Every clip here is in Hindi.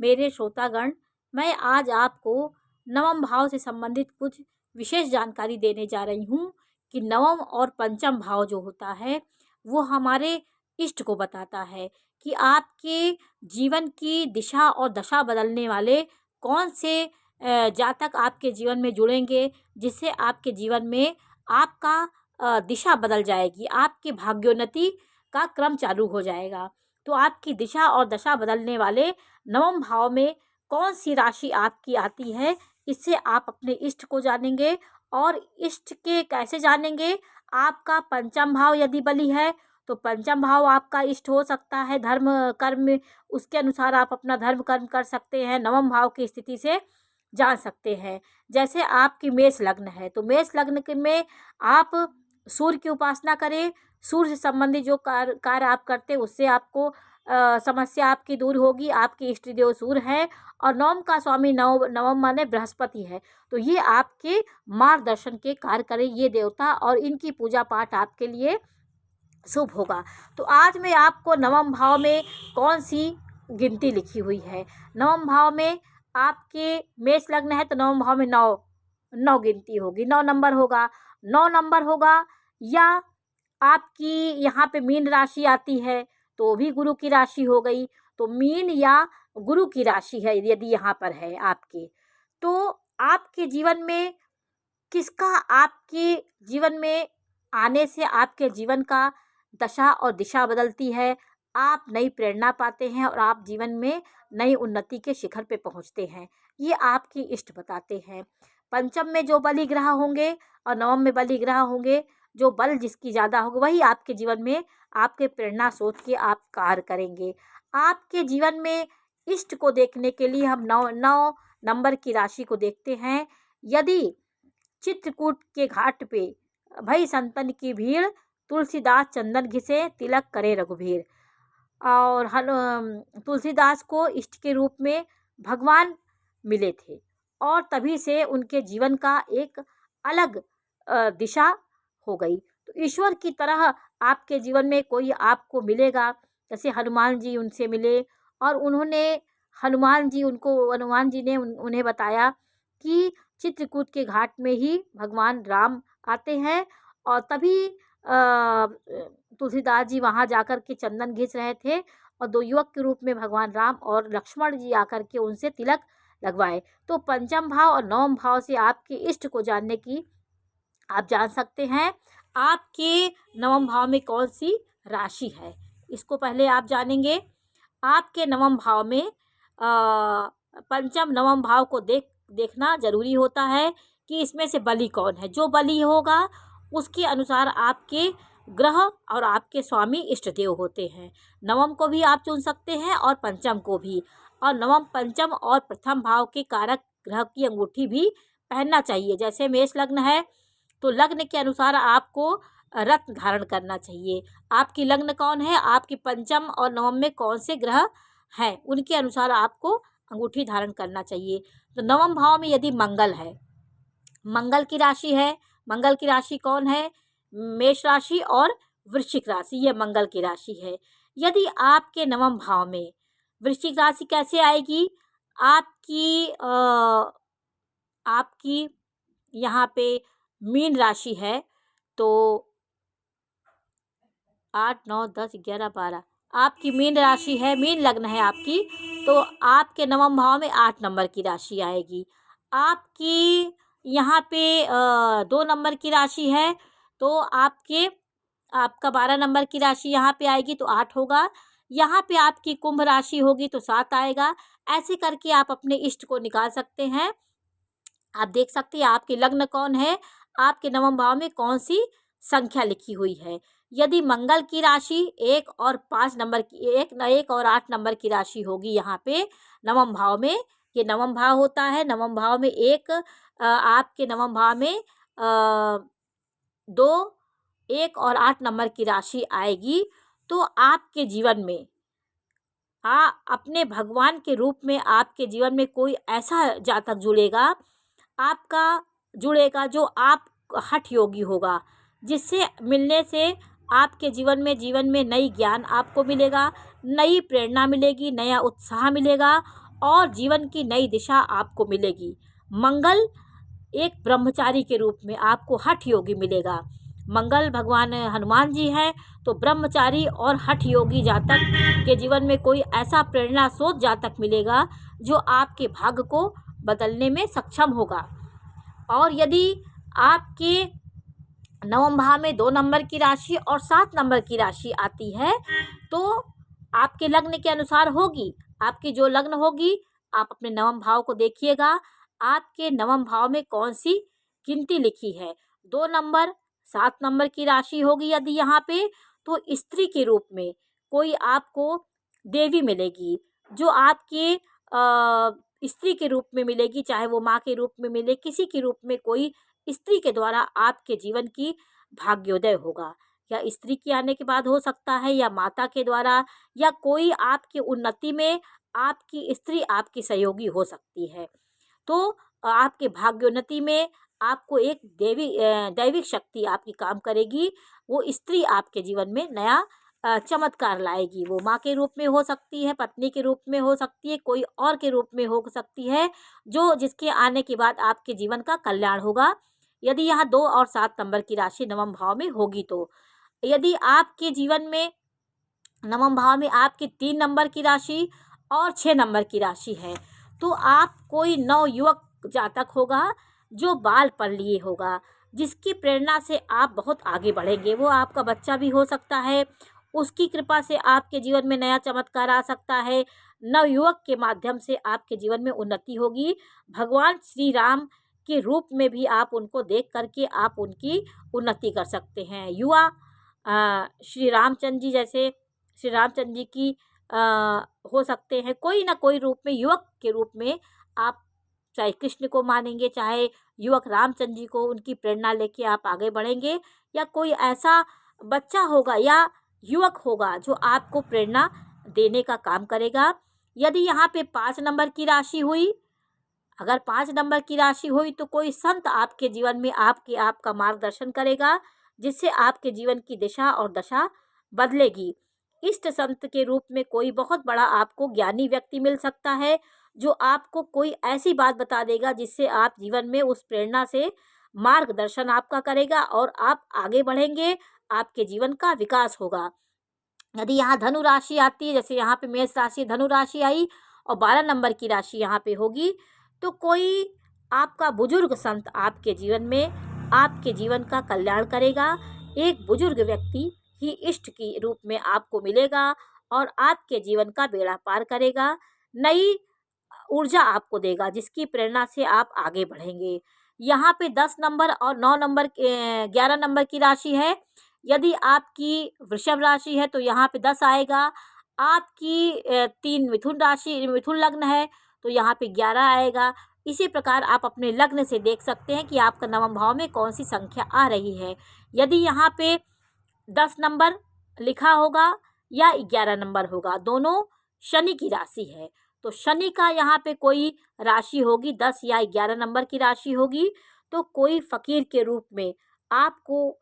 मेरे श्रोतागण, मैं आज आपको नवम भाव से संबंधित कुछ विशेष जानकारी देने जा रही हूँ कि नवम और पंचम भाव जो होता है वो हमारे इष्ट को बताता है कि आपके जीवन की दिशा और दशा बदलने वाले कौन से जातक आपके जीवन में जुड़ेंगे, जिससे आपके जीवन में आपका दिशा बदल जाएगी, आपकी भाग्योन्नति का क्रम चालू हो जाएगा। तो आपकी दिशा और दशा बदलने वाले नवम भाव में कौन सी राशि आपकी आती है, इससे आप अपने इष्ट को जानेंगे। और इष्ट के कैसे जानेंगे? आपका पंचम भाव यदि बली है तो पंचम भाव आपका इष्ट हो सकता है। धर्म कर्म में उसके अनुसार आप अपना धर्म कर्म कर सकते हैं, नवम भाव की स्थिति से जान सकते हैं। जैसे आपकी मेष लग्न है तो मेष लग्न में आप सूर्य की उपासना करें। सूर्य से संबंधित जो कार्य आप करते हैं उससे आपको समस्या आपकी दूर होगी। आपके इष्ट देव सूर्य है और नवम का स्वामी नवम माने बृहस्पति है, तो ये आपके मार्गदर्शन के कार्य करें ये देवता, और इनकी पूजा पाठ आपके लिए शुभ होगा। तो आज मैं आपको नवम भाव में कौन सी गिनती लिखी हुई है। नवम भाव में आपके मेष लग्न है तो नवम भाव में 9 गिनती होगी, 9 नंबर होगा। 9 नंबर होगा। या आपकी यहाँ पे मीन राशि आती है तो भी गुरु की राशि हो गई। तो मीन या गुरु की राशि है यदि यहाँ पर है आपके, तो आपके जीवन में किसका आपके जीवन में आने से आपके जीवन का दशा और दिशा बदलती है। आप नई प्रेरणा पाते हैं और आप जीवन में नई उन्नति के शिखर पे पहुंचते हैं। ये आपकी इष्ट बताते हैं। पंचम में जो बलि ग्रह होंगे और नवम में बलि ग्रह होंगे, जो बल जिसकी ज़्यादा होगा वही आपके जीवन में आपके प्रेरणा सोच के आप कार्य करेंगे। आपके जीवन में इष्ट को देखने के लिए हम 9 नंबर की राशि को देखते हैं। यदि चित्रकूट के घाट पे भई संतन की भीड़, तुलसीदास चंदन घिसे तिलक करे रघुवीर। और तुलसीदास को इष्ट के रूप में भगवान मिले थे और तभी से उनके जीवन का एक अलग दिशा हो गई। तो ईश्वर की तरह आपके जीवन में कोई आपको मिलेगा। जैसे हनुमान जी उनसे मिले और हनुमान जी ने उन्हें बताया कि चित्रकूट के घाट में ही भगवान राम आते हैं। और तभी तुलसीदास जी वहाँ जाकर के चंदन घिस रहे थे और 2 युवक के रूप में भगवान राम और लक्ष्मण जी आकर के उनसे तिलक लगवाए। तो पंचम भाव और नवम भाव से आपके इष्ट को जानने की आप जान सकते हैं। आपके नवम भाव में कौन सी राशि है, इसको पहले आप जानेंगे। आपके नवम भाव में पंचम नवम भाव को देखना जरूरी होता है कि इसमें से बली कौन है। जो बली होगा उसके अनुसार आपके ग्रह और आपके स्वामी इष्ट देव होते हैं। नवम को भी आप चुन सकते हैं और पंचम को भी। और नवम पंचम और प्रथम भाव के कारक ग्रह की अंगूठी भी पहनना चाहिए। जैसे मेष लग्न है तो लग्न के अनुसार आपको रत्न धारण करना चाहिए। आपकी लग्न कौन है, आपकी पंचम और नवम में कौन से ग्रह हैं, उनके अनुसार आपको अंगूठी धारण करना चाहिए। तो नवम भाव में यदि मंगल है, मंगल की राशि है, मंगल की राशि कौन है, मेष राशि और वृश्चिक राशि, ये मंगल की राशि है। यदि आपके नवम भाव में वृश्चिक राशि कैसे आएगी, आपकी यहाँ पे मीन राशि है तो 8 9 10 11 12 आपकी मीन राशि है, मीन लग्न है आपकी, तो आपके नवम भाव में 8 नंबर की राशि आएगी। आपकी यहाँ पे 2 नंबर की राशि है तो आपका 12 नंबर की राशि यहाँ पे आएगी तो 8 होगा। यहाँ पे आपकी कुंभ राशि होगी तो 7 आएगा। ऐसे करके आप अपने इष्ट को निकाल सकते हैं। आप देख सकते हैं आपके लग्न कौन है, आपके नवम भाव में कौन सी संख्या लिखी हुई है। यदि मंगल की राशि 1 और 5 नंबर की 1 और 8 नंबर की राशि होगी यहाँ पे नवम भाव में, ये नवम भाव होता है। नवम भाव में आपके नवम भाव में 2 1 और 8 नंबर की राशि आएगी तो आपके जीवन में अपने भगवान के रूप में आपके जीवन में कोई ऐसा जातक जुड़ेगा जो आप हठ योगी होगा, जिससे मिलने से आपके जीवन में नई ज्ञान आपको मिलेगा, नई प्रेरणा मिलेगी, नया उत्साह मिलेगा और जीवन की नई दिशा आपको मिलेगी। मंगल एक ब्रह्मचारी के रूप में आपको हठ योगी मिलेगा। मंगल भगवान हनुमान जी हैं, तो ब्रह्मचारी और हठ योगी जातक के जीवन में कोई ऐसा प्रेरणा स्रोत जातक मिलेगा जो आपके भाग्य को बदलने में सक्षम होगा। और यदि आपके नवम भाव में 2 नंबर की राशि और 7 नंबर की राशि आती है तो आपके लग्न के अनुसार होगी। आपकी जो लग्न होगी, आप अपने नवम भाव को देखिएगा, आपके नवम भाव में कौन सी गिनती लिखी है। 2 नंबर 7 नंबर की राशि होगी यदि यहाँ पे, तो स्त्री के रूप में कोई आपको देवी मिलेगी जो आपके स्त्री के रूप में मिलेगी, चाहे वो माँ के रूप में मिले, किसी के रूप में कोई स्त्री के द्वारा आपके जीवन की भाग्योदय होगा। या स्त्री के आने के बाद हो सकता है, या माता के द्वारा, या कोई आपकी उन्नति में आपकी स्त्री आपकी सहयोगी हो सकती है। तो आपके भाग्योन्नति में आपको एक दैविक शक्ति आपकी काम करेगी। वो स्त्री आपके जीवन में नया चमत्कार लाएगी। वो माँ के रूप में हो सकती है, पत्नी के रूप में हो सकती है, कोई और के रूप में हो सकती है, जो जिसके आने के बाद आपके जीवन का कल्याण होगा। यदि यहाँ 2 और 7 नंबर की राशि नवम भाव में होगी तो। यदि आपके जीवन में नवम भाव में आपकी 3 नंबर की राशि और 6 नंबर की राशि है, तो आप कोई नवयुवक जातक होगा जो बाल पर लिए होगा, जिसकी प्रेरणा से आप बहुत आगे बढ़ेंगे। वो आपका बच्चा भी हो सकता है, उसकी कृपा से आपके जीवन में नया चमत्कार आ सकता है। नवयुवक के माध्यम से आपके जीवन में उन्नति होगी। भगवान श्री राम के रूप में भी आप उनको देख करके आप उनकी उन्नति कर सकते हैं। युवा श्री रामचंद्र जी जैसे श्री रामचंद्र जी की हो सकते हैं, कोई ना कोई रूप में युवक के रूप में आप चाहे कृष्ण को मानेंगे, चाहे युवक रामचंद्र जी को, उनकी प्रेरणा लेके आप आगे बढ़ेंगे। या कोई ऐसा बच्चा होगा या युवक होगा जो आपको प्रेरणा देने का काम करेगा। यदि यहाँ पे 5 नंबर की राशि हुई, अगर 5 नंबर की राशि हुई तो कोई संत आपके जीवन में आपका मार्गदर्शन करेगा, जिससे आपके जीवन की दिशा और दशा बदलेगी। इष्ट संत के रूप में कोई बहुत बड़ा आपको ज्ञानी व्यक्ति मिल सकता है, जो आपको कोई ऐसी बात बता देगा जिससे आप जीवन में उस प्रेरणा से मार्गदर्शन आपका करेगा और आप आगे बढ़ेंगे, आपके जीवन का विकास होगा। यदि यहाँ धनु राशि आती है, जैसे यहाँ पे मेष राशि धनु राशि आई और 12 नंबर की राशि यहाँ पे होगी, तो कोई आपका बुजुर्ग संत आपके जीवन में आपके जीवन का कल्याण करेगा। एक बुजुर्ग व्यक्ति ही इष्ट के रूप में आपको मिलेगा और आपके जीवन का बेड़ा पार करेगा, नई ऊर्जा आपको देगा, जिसकी प्रेरणा से आप आगे बढ़ेंगे। यहाँ पे 10 नंबर और 9 नंबर 11 नंबर की राशि है। यदि आपकी वृषभ राशि है तो यहाँ पे 10 आएगा। आपकी 3 मिथुन लग्न है तो यहाँ पे 11 आएगा। इसी प्रकार आप अपने लग्न से देख सकते हैं कि आपका नवम भाव में कौन सी संख्या आ रही है। यदि यहाँ पे 10 नंबर लिखा होगा या 11 नंबर होगा, दोनों शनि की राशि है, तो शनि का यहाँ पे कोई राशि होगी 10 या 11 नंबर की राशि होगी, तो कोई फकीर के रूप में आपको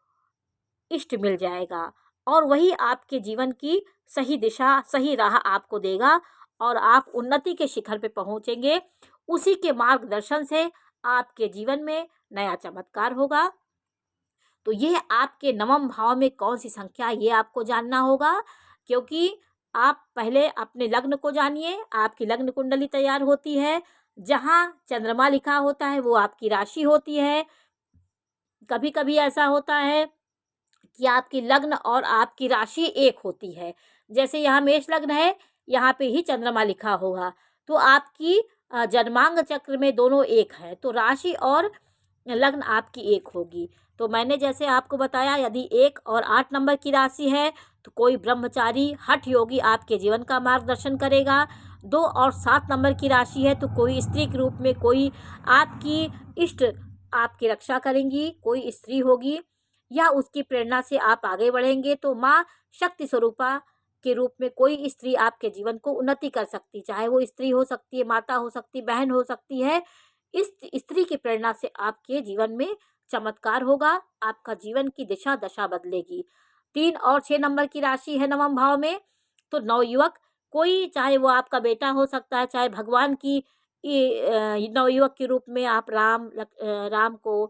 इष्ट मिल जाएगा और वही आपके जीवन की सही दिशा, सही राह आपको देगा और आप उन्नति के शिखर पे पहुँचेंगे। उसी के मार्गदर्शन से आपके जीवन में नया चमत्कार होगा। तो ये आपके नवम भाव में कौन सी संख्या, ये आपको जानना होगा, क्योंकि आप पहले अपने लग्न को जानिए। आपकी लग्न कुंडली तैयार होती है, जहाँ चंद्रमा लिखा होता है वो आपकी राशि होती है। कभी कभी ऐसा होता है कि आपकी लग्न और आपकी राशि एक होती है, जैसे यहाँ मेष लग्न है, यहाँ पे ही चंद्रमा लिखा होगा, तो आपकी जन्मांग चक्र में दोनों एक है, तो राशि और लग्न आपकी एक होगी। तो मैंने जैसे आपको बताया, यदि 1 और 8 नंबर की राशि है तो कोई ब्रह्मचारी हठ योगी आपके जीवन का मार्गदर्शन करेगा। 2 और 7 नंबर की राशि है तो कोई स्त्री के रूप में कोई आपकी इष्ट आपकी रक्षा करेंगी, कोई स्त्री होगी या उसकी प्रेरणा से आप आगे बढ़ेंगे। तो माँ शक्ति स्वरूपा के रूप में कोई स्त्री आपके जीवन को उन्नति कर सकती, चाहे वो स्त्री हो सकती है, माता हो सकती है, बहन हो सकती है। इस स्त्री की प्रेरणा से आपके जीवन में चमत्कार होगा, आपका जीवन की दिशा दशा बदलेगी। 3 और 6 नंबर की राशि है नवम भाव में, तो नवयुवक कोई, चाहे वो आपका बेटा हो सकता है, चाहे भगवान की नवयुवक के रूप में आप राम को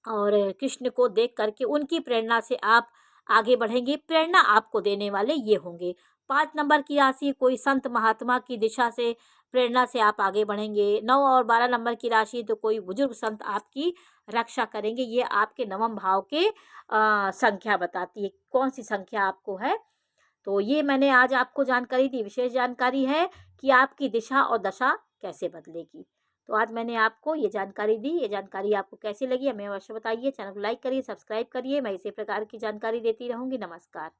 और कृष्ण को देख कर के उनकी प्रेरणा से आप आगे बढ़ेंगे। प्रेरणा आपको देने वाले ये होंगे। 5 नंबर की राशि, कोई संत महात्मा की दिशा से प्रेरणा से आप आगे बढ़ेंगे। 9 और 12 नंबर की राशि, तो कोई बुजुर्ग संत आपकी रक्षा करेंगे। ये आपके नवम भाव के संख्या बताती है, कौन सी संख्या आपको है। तो ये मैंने आज आपको जानकारी दी, विशेष जानकारी है कि आपकी दिशा और दशा कैसे बदलेगी। तो आज मैंने आपको ये जानकारी दी। ये जानकारी आपको कैसी लगी हमें अवश्य बताइए। चैनल को लाइक करिए, सब्सक्राइब करिए। मैं इसी प्रकार की जानकारी देती रहूँगी। नमस्कार।